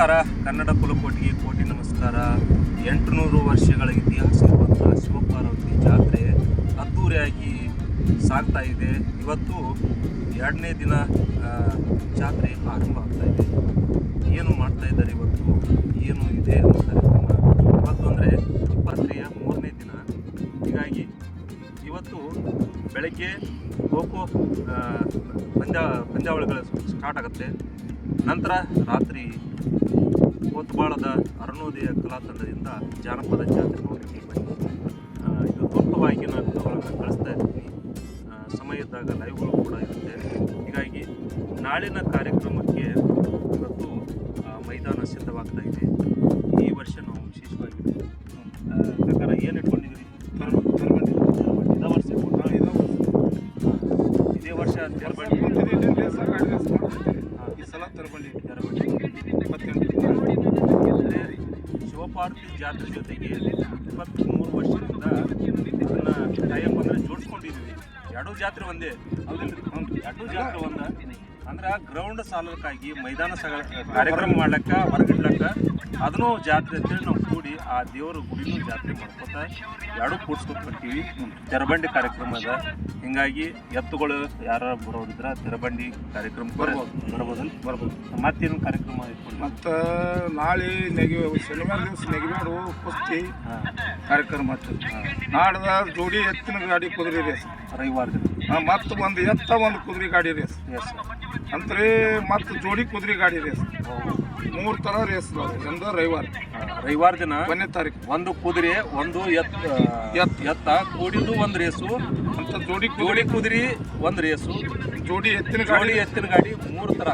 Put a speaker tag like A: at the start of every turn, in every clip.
A: ನಮಸ್ಕಾರ. ಕನ್ನಡ ಕುಲಕೋಟಿಗೆ ಕೋಟಿ ನಮಸ್ಕಾರ. 800 ವರ್ಷಗಳ ಇತಿಹಾಸ ಇರುವಂಥ ಶಿವಪಾರ್ವತಿ ಜಾತ್ರೆ ಅದ್ದೂರಿಯಾಗಿ ಸಾಗ್ತಾ ಇದೆ. ಇವತ್ತು 2ನೇ ದಿನ ಜಾತ್ರೆ ಆರಂಭ ಆಗ್ತಾ ಇದೆ. ಏನು ಮಾಡ್ತಾ ಇದ್ದಾರೆ ಇವತ್ತು, ಏನು ಇದೆ ಅನ್ನೋ ಕಾರ್ಯಕ್ರಮ. ಇವತ್ತು ಅಂದರೆ ಶಿವರಾತ್ರಿಯ 3ನೇ ದಿನ. ಹೀಗಾಗಿ ಇವತ್ತು ಬೆಳಗ್ಗೆ ಖೋಖೋ ಪಂದ್ಯಾವಳಿಗಳು ಸ್ಟಾರ್ಟ್ ಆಗುತ್ತೆ. ನಂತರ ರಾತ್ರಿ ಕೋತ್ಬಾಳದ ಅರುಣೋದಯ ಕಲಾತಂಡದಿಂದ ಜಾನಪದ ಜಾತ್ರೆ ನೋಡಲಿಕ್ಕೆ ಬನ್ನಿ. ಇದು ತುರ್ತವಾಗಿ ನಾನು ವಿಡಿಯೋಗಳನ್ನು ಕಳಿಸ್ತಾ ಇರ್ತೀನಿ. ಸಮಯ ಇದ್ದಾಗ ಲೈವ್ಗಳು ಕೂಡ ಇರುತ್ತೆ. ಹೀಗಾಗಿ ನಾಳಿನ ಕಾರ್ಯಕ್ರಮಕ್ಕೆ ಇವತ್ತು ಮೈದಾನ ಸಿದ್ಧವಾಗ್ತಾ ಇದೆ. ಈ ವರ್ಷ ನಾವು ವಿಶೇಷವಾಗಿ ಪ್ರಕಾರ ಏನು ಇಟ್ಕೊಂಡಿದ್ದೀರಿ? ಇದೇ ವರ್ಷ ಶಿವಪಾರ್ವತಿ ಜಾತ್ರೆ ಜೊತೆಗೆ 23 ವರ್ಷದಿಂದ ಅದನ್ನು ಟೈಮ್ ಅಂದರೆ ಜೋಡಿಸ್ಕೊಂಡಿದ್ದೀವಿ. ಎರಡೂ ಜಾತ್ರೆ ಒಂದೇ ಹೌದಿಲ್ಲ? ಎರಡೂ ಜಾತ್ರೆ ಒಂದ ಅಂದ್ರೆ ಗ್ರೌಂಡ್ ಸಾಲಕ್ಕಾಗಿ ಮೈದಾನ ಕಾರ್ಯಕ್ರಮ ಮಾಡ್ಲಕ್ಕ ಹೊರಗಿಡ್ಲಕ್ಕ ಅದನ್ನು ಜಾತ್ರೆ ಅಂತೇಳಿ ನಾವು ಕೂಡಿ ಆ ದೇವರ ಗುಡಿನೂ ಜಾತ್ರೆ ಮಾಡ್ಕೋತಾ ಎರಡೂ ಕೂಡ್ಸ್ಕೊತ ಬರ್ತೀವಿ. ತೆರಬಂಡಿ ಕಾರ್ಯಕ್ರಮ ಅದ. ಹಿಂಗಾಗಿ ಎತ್ತುಗಳು ಯಾರು ಬರೋದಿದ್ರೆ ತೆರಬಂಡಿ ಕಾರ್ಯಕ್ರಮ ಬರ್ಬೋದು. ಮತ್ತೇನು ಕಾರ್ಯಕ್ರಮ ಇಟ್ಕೊಂಡು
B: ಮತ್ತು ನಾಳೆ ಶನಿವಾರ ದಿವಸ ನೆಗಬೇಡು ಕುಸ್ತಿ ಕಾರ್ಯಕ್ರಮ ಮಾಡ್ತೀವಿ. ನಾಡ್ದ ಜೋಡಿ ಎತ್ತಿನ ಗಾಡಿ ಕುದುರೆ ರೇಸ್
A: ರವಿವಾರ ದಿನ.
B: ಮತ್ತು ಒಂದು ಎತ್ತ ಒಂದು ಕುದುರೆ ಗಾಡಿ ರೇಸ್ ಅಂತ್ರಿ. ಮತ್ತು ಜೋಡಿ ಕುದುರೆ ಗಾಡಿ ರೇಸ್ 3 ಥರ ರೇಸ್ ಎಂದು
A: ರವಿವಾರ ದಿನ
B: 1ನೇ ತಾರೀಕು
A: ಒಂದು ಕುದುರೆ ಒಂದು ಎತ್ತ ಕೂಡಿದ್ದು ಒಂದು ರೇಸು
B: ಅಂತ ಜೋಡಿ
A: ಕುದುರೆ ಒಂದು ರೇಸು
B: ಜೋಡಿ ಎತ್ತಿನ
A: ಗಾಡಿ 3 ಥರ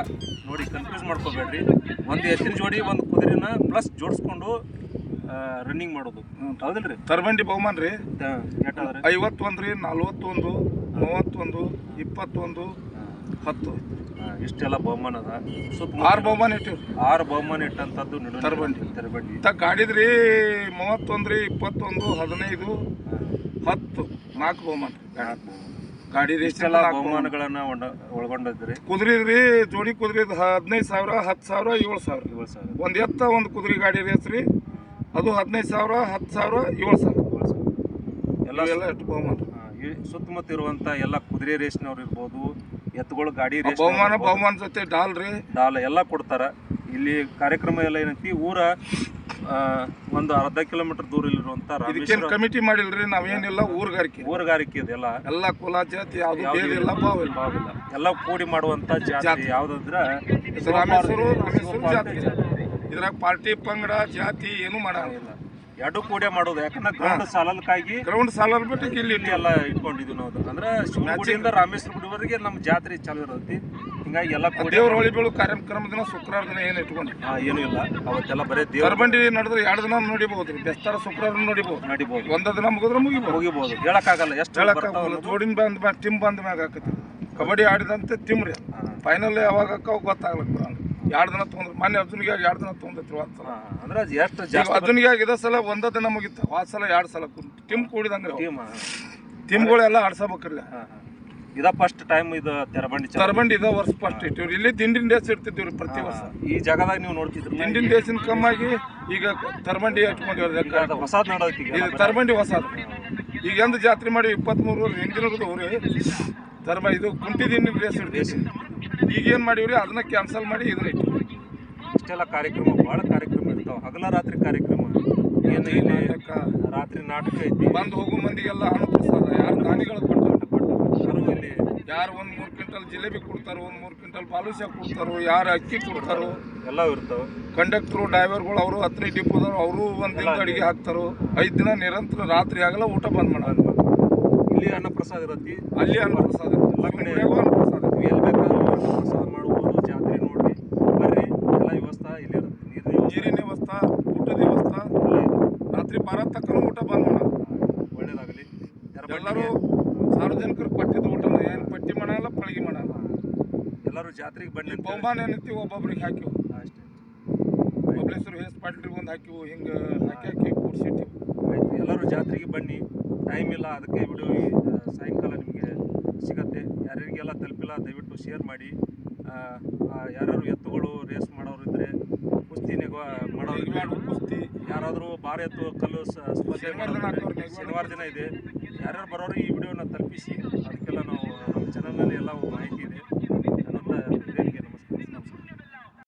A: ನೋಡಿ. ಕನ್ಫ್ಯೂಸ್ ಮಾಡ್ಕೋಬೇಡ್ರಿ. ಒಂದು ಎತ್ತಿನ ಜೋಡಿ ಒಂದು ಕುದುರೆನ ಪ್ಲಸ್ ಜೋಡಿಸ್ಕೊಂಡು ರನ್ನಿಂಗ್ ಮಾಡೋದು ಹೌದಿಲ್ರಿ?
B: ತರಬಂಡಿ ಬಹುಮಾನ ರೀ
A: 51
B: ರೀ, 41, 31, 21, 10
A: ಇಷ್ಟೆಲ್ಲ ಬಹುಮಾನ ಅದ.
B: 6 ಬಹುಮಾನ ಇಟ್ಟಿವಿ.
A: 6 ಬಹುಮಾನ ಇಟ್ಟಂಥದ್ದು
B: ತರಬಂಡಿ ಗಾಡಿದ್ರಿ 31 ರೀ, 21, 15, 10 4 ಬಹುಮಾನ ಗಾಡಿ ರೇಸ್
A: ಎಲ್ಲ ಬಹುಮಾನಗಳನ್ನ ಒಳಗೊಂಡಿದ್ರಿ.
B: ಕುದುರೆ ಜೋಡಿ ಕುದುರೆ 15,000, 10,000, 7,000. ಒಂದು ಎತ್ತ ಒಂದು ಕುದುರೆ ಗಾಡಿ ರೇಸ್ ರೀ, ಅದು 15,000, 10,000, 7,000 ಎಲ್ಲ ಎಷ್ಟು ಬಹುಮಾನ.
A: ಸುತ್ತಮುತ್ತ ಇರುವಂತ ಎಲ್ಲ ಕುದುರೆ ರೇಸ್ನವ್ರು ಇರ್ಬೋದು, ಎತ್ತುಗಳು ಗಾಡಿ ರೇಸ್
B: ಬಹುಮಾನ ಜೊತೆ ಡಾಲ್
A: ಎಲ್ಲ ಕೊಡ್ತಾರ. ಇಲ್ಲಿ ಕಾರ್ಯಕ್ರಮ ಎಲ್ಲ ಏನೈತಿ, ಊರ ಒಂದು ಅರ್ಧ ಕಿಲೋಮೀಟರ್ ದೂರ ಇಲ್ಲಿರುವಂತ
B: ಕಮಿಟಿ ಮಾಡಿಲ್ರಿ. ನಾವೇನಿಲ್ಲ,
A: ಊರುಗಾರಿಕೆ ಇದೆಲ್ಲ
B: ಎಲ್ಲ ಕುಲ ಜಾತಿ ಯಾವ್ದು ಬಾವಿಲ್ಲ
A: ಎಲ್ಲ ಕೂಡಿ ಮಾಡುವಂತ ಜಾತಿ ಯಾವ್ದಂದ್ರ
B: ರಾಮೇಶ್ವರ ಜಾತಿ. ಇದ್ರಾಗ ಪಾರ್ಟಿ ಪಂಗಡ ಜಾತಿ ಏನು ಮಾಡಂಗಿಲ್ಲ,
A: ಎರಡು ಕೂಡೆ ಮಾಡೋದು. ಯಾಕಂದ್ರೆ ಗ್ರೌಂಡ್ ಸಾಲಲ್ ಬಿಟ್ಟು ಇಲ್ಲಿ ಎಲ್ಲ ಇಟ್ಕೊಂಡಿದ್ವಿ ನಾವು. ಅಂದ್ರೆ ಶಿವಗುಡಿಯಿಂದ ರಾಮೇಶ್ವರ ಗುಡಿವರೆಗೆ ನಮ್ಮ ಜಾತ್ರೆ ಚಾಲು ಇರತ್ತೆ. ಹಿಂಗಾಗಿ ಎಲ್ಲ
B: ದೇವ್ರ ಹೊಳಿ ಬೀಳು ಕಾರ್ಯಕ್ರಮ ದಿನ ಶುಕ್ರವಾರ ದಿನ ಏನು ಇಟ್ಕೊಂಡು
A: ಏನೂ ಇಲ್ಲ. ಅವತ್ತೆಲ್ಲ ಬರೀ
B: ತರಬಂಡಿ ನಡೆದ್ರೆ 2 ದಿನ ನೋಡಿಬಹುದು ರೀ. ಬೆಸ್ತಾರ ಶುಕ್ರವಾರ ನಡಿಬಹುದು. ಒಂದು ದಿನ ಮುಗಿದ್ರೆ ಮುಗಿಬಹುದು.
A: ಹೇಳಕ್ಕಾಗಲ್ಲ ಎಷ್ಟು
B: ಜೋಡಿನ ಬಂದ ಟಿಮ್ ಬಂದ ಮ್ಯಾಗ ಹಾಕತಿ. ಕಬಡ್ಡಿ ಆಡಿದಂತೆ ಟಿಮ್ ರೀ. ಫೈನಲ್ ಯಾವಾಗ ಗೊತ್ತಾಗ್ಲಕ್ಕ 2 ದಿನ ತೊಗೊಂಡ್ರು. ಮೊನ್ನೆ ಅರ್ಜುನಿಗೆ 2 ದಿನ ತೊಗೊಂಡಿದ್ರು.
A: ಅಂದ್ರೆ ಎಷ್ಟು
B: ಅರ್ಜುನಿಗೆ ಇದ ಸಲ 1 ದಿನ ಮುಗಿತ. ಆ ಸಲ 2 ಸಲ ಟಿಮ್ ಕೂಡಿದಂಗ್ರಿ. ಟೀಮ್ಗಳೆಲ್ಲ ಆಡ್ಸಬೇಕ್ರಿ.
A: ಇದ ಫಸ್ಟ್ ಟೈಮ್ ಇದು
B: ತೆರಬಂಡಿ ಇದ ವರ್ಷ ಫಸ್ಟ್ ಇಟ್ಟಿವ್ರಿ. ಇಲ್ಲಿ ದಿಂಡಿನ ಡೇಸ್ ಇಡ್ತಿದ್ದೀವ್ರಿ ಪ್ರತಿ ವರ್ಷ.
A: ಈ ಜಾಗದಾಗ ನೀವು ನೋಡ್ತಿದ್ರಿ
B: ದಿಂಡಿನ ಡೇಸಿನ ಕಮ್ಮಾಗಿ ಈಗ ತರಬಂಡಿ ಇಟ್ಕೊಂಡಿವ್ರಿ.
A: ಹೊಸಾದ್ ನೋಡೋಕೆ
B: ಇದು ತರಬಂಡಿ ಹೊಸಾದ್. ಈಗ ಎಂದು ಜಾತ್ರೆ ಮಾಡಿ 23 ಹಿಂದಿನವ್ರಿ ಇದು ಕುಂಟಿ ದಿಂಡಿನ ಡೇಸ್ ಇಡ್ತೀವಿ. ಈಗ ಏನು ಮಾಡಿವ್ರಿ, ಅದನ್ನ ಕ್ಯಾನ್ಸಲ್ ಮಾಡಿ ಇದನ್ನ ಇಟ್ಟಿವಿ.
A: ಇಷ್ಟೆಲ್ಲ ಕಾರ್ಯಕ್ರಮ, ಭಾಳ ಕಾರ್ಯಕ್ರಮ ಇರ್ತಾವೆ. ಹಗಲ ರಾತ್ರಿ ಕಾರ್ಯಕ್ರಮ, ಏನು ರಾತ್ರಿ ನಾಟಕ ಐತಿ.
B: ಬಂದು ಹೋಗೋ ಮಂದಿಗೆಲ್ಲ ಅನ್ನಪ್ರಸಾದ. ಯಾರು ದಾನಿಗಳು ಕೊಡ್ತಾರೆ
A: ಇಲ್ಲಿ,
B: ಯಾರು 1-3 ಕ್ವಿಂಟಲ್ ಜಿಲೇಬಿ ಕೊಡ್ತಾರೋ, 1-3 ಕ್ವಿಂಟಲ್ ಬಾಲುಷ ಕೊಡ್ತಾರೋ, ಯಾರು ಅಕ್ಕಿ ಕೊಡ್ತಾರೋ
A: ಎಲ್ಲ ಇರ್ತಾವೆ.
B: ಕಂಡಕ್ಟ್ರು ಡ್ರೈವರ್ಗಳು ಅವರು 10 ಡಿಪೋದವ್ರು ಅವರು 1 ದಿನ ಅಡಿಗೆ ಹಾಕ್ತಾರೋ. 5 ದಿನ ನಿರಂತರ ರಾತ್ರಿ ಆಗಲ್ಲ ಊಟ ಬಂದ್ ಮಾಡೋದು.
A: ಇಲ್ಲಿ ಅನ್ನಪ್ರಸಾದ ಇರತ್ತಿ,
B: ಅಲ್ಲಿ ಅನ್ನಪ್ರಸಾದ
A: ಎಲ್ಲ ಕಡೆ ಅನ್ನಪ್ರಸಾದ. ಎಲ್ಲಿ ಬೇಕಾದ್ರೂ ಅನ್ನಪ್ರಸಾದ ಮಾಡ್ಬೋದು. ಜಾತ್ರೆ ನೋಡ್ರಿ ಬರ್ರಿ. ಎಲ್ಲ ವ್ಯವಸ್ಥೆ ಇಲ್ಲಿ ಇರುತ್ತೆ.
B: ನೀರಿನ ವ್ಯವಸ್ಥೆ, ಊಟದ ವ್ಯವಸ್ಥೆ ಎಲ್ಲ ಇದೆ. ರಾತ್ರಿ 12 ತಕ್ಕ ಊಟ ಬಂದ್ ಮಾಡೋದು.
A: ಒಳ್ಳೇದಾಗಲಿ.
B: ಎಲ್ಲರೂ ಸಾರ್ವಜನಿಕರು ಪಟ್ಟಿದ ಊಟ ಏನು ಪಟ್ಟಿ ಮಾಡಲ್ಲ, ಪಳಗಿ ಮಾಡಲ್ಲ.
A: ಎಲ್ಲರೂ ಜಾತ್ರೆಗೆ ಬನ್ನಿ.
B: ಬಹುಮಾನ ಏನೈತಿ ಒಬ್ಬೊಬ್ರಿಗೆ ಹಾಕಿವು
A: ಅಷ್ಟೇ.
B: ಬಬಲೇಶ್ವರ ಹೇಸ್ ಪಾಟ್ರಿಗೆ ಒಂದು ಹಾಕಿವು. ಹಿಂಗೆ ಹಾಕಿ ಕೂಡ್ಸಿಟ್ಟಿವು.
A: ಆಯ್ತು, ಎಲ್ಲರೂ ಜಾತ್ರೆಗೆ ಬನ್ನಿ. ಟೈಮ್ ಇಲ್ಲ, ಅದಕ್ಕೆ ವಿಡಿಯೋ ಸಾಯಂಕಾಲ ನಿಮಗೆ ಸಿಗತ್ತೆ. ಯಾರಿಗೆಲ್ಲ ತಲುಪಿಲ್ಲ ದಯವಿಟ್ಟು ಶೇರ್ ಮಾಡಿ. ಯಾರ್ಯಾರು ಎತ್ತುಗಳು ರೇಸ್ ಮಾಡೋರು ಇದ್ದರೆ ಕುಸ್ತಿ
B: ನೆಗವಾಡು ಕುಸ್ತಿ
A: ಯಾರಾದರೂ ಭಾರ ಎತ್ತುವ ಕಲ್ಲು ಸ್ಪರ್ಧೆ
B: ಶನಿವಾರ ದಿನ ಹಾಕೋರು
A: ಶನಿವಾರ ದಿನ ಇದೆ. ಯಾರ್ಯಾರು ಬರೋರು ಈ ವಿಡಿಯೋನ ತಲುಪಿಸಿ, ಅದಕ್ಕೆಲ್ಲ ನಾವು ನಮ್ಮ ಚಾನಲ್ನಲ್ಲಿ ಎಲ್ಲ ಮಾಹಿತಿ ಇದೆ ಅನ್ನೋಂಥ